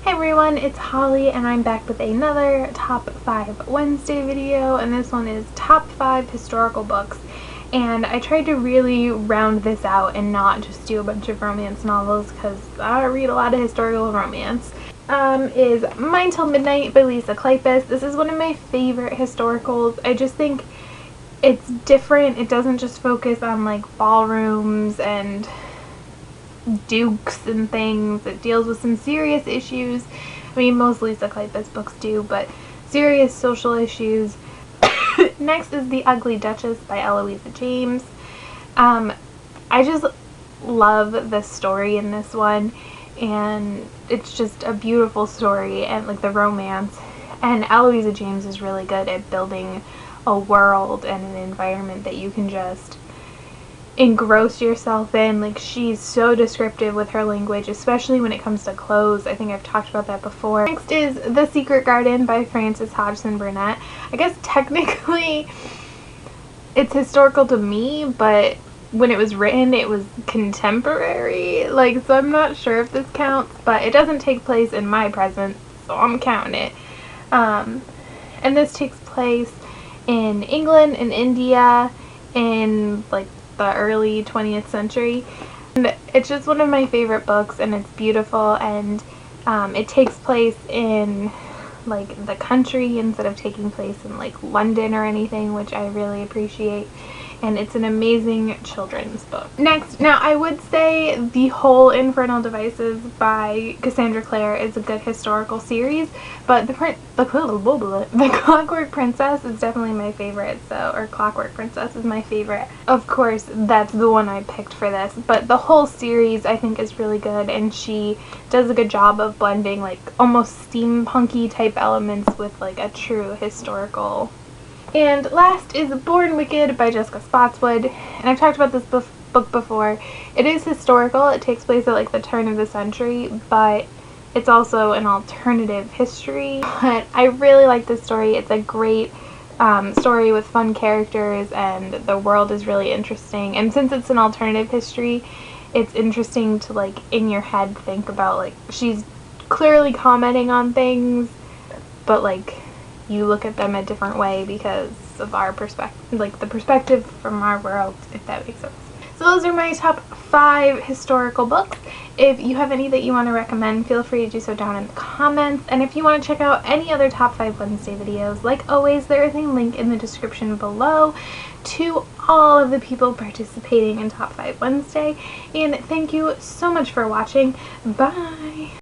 Hey everyone, it's Holly and I'm back with another Top 5 Wednesday video, and this one is Top 5 Historical Books. And I tried to really round this out and not just do a bunch of romance novels because I read a lot of historical romance. Is Mine Till Midnight by Lisa Kleypas. This is one of my favorite historicals. I just think it's different. It doesn't just focus on like ballrooms and dukes and things. It deals with some serious issues. I mean, most Lisa Kleypas books do, but serious social issues. Next is The Ugly Duchess by Eloisa James. I just love the story in this one, and it's just a beautiful story and like the romance. And Eloisa James is really good at building a world and an environment that you can just engross yourself in. Like, she's so descriptive with her language, especially when it comes to clothes. I think I've talked about that before. Next is The Secret Garden by Frances Hodgson Burnett. I guess technically it's historical to me, but when it was written it was contemporary, like, so I'm not sure if this counts, but it doesn't take place in my present, so I'm counting it. And this takes place in England and India in like the early 20th century, and it's just one of my favorite books, and it's beautiful, and it takes place in like the country instead of taking place in like London or anything, which I really appreciate, and it's an amazing children's book. Next, now I would say the whole Infernal Devices by Cassandra Clare is a good historical series, but the Clockwork Princess is definitely my favorite, or Clockwork Princess is my favorite. Of course, that's the one I picked for this, but the whole series I think is really good, and she does a good job of blending like almost steampunky type elements with like a true historical. And last is Born Wicked by Jessica Spotswood, and I've talked about this book before. It is historical. It takes place at like the turn of the century, but it's also an alternative history. But I really like this story. It's a great story with fun characters, and the world is really interesting. And since it's an alternative history, it's interesting to like in your head think about, like, she's clearly commenting on things, but like you look at them a different way because of our perspective, like the perspective from our world, if that makes sense. So those are my top 5 historical books. If you have any that you want to recommend, feel free to do so down in the comments. And if you want to check out any other Top 5 Wednesday videos, like always, there is a link in the description below to all of the people participating in Top 5 Wednesday. And thank you so much for watching. Bye!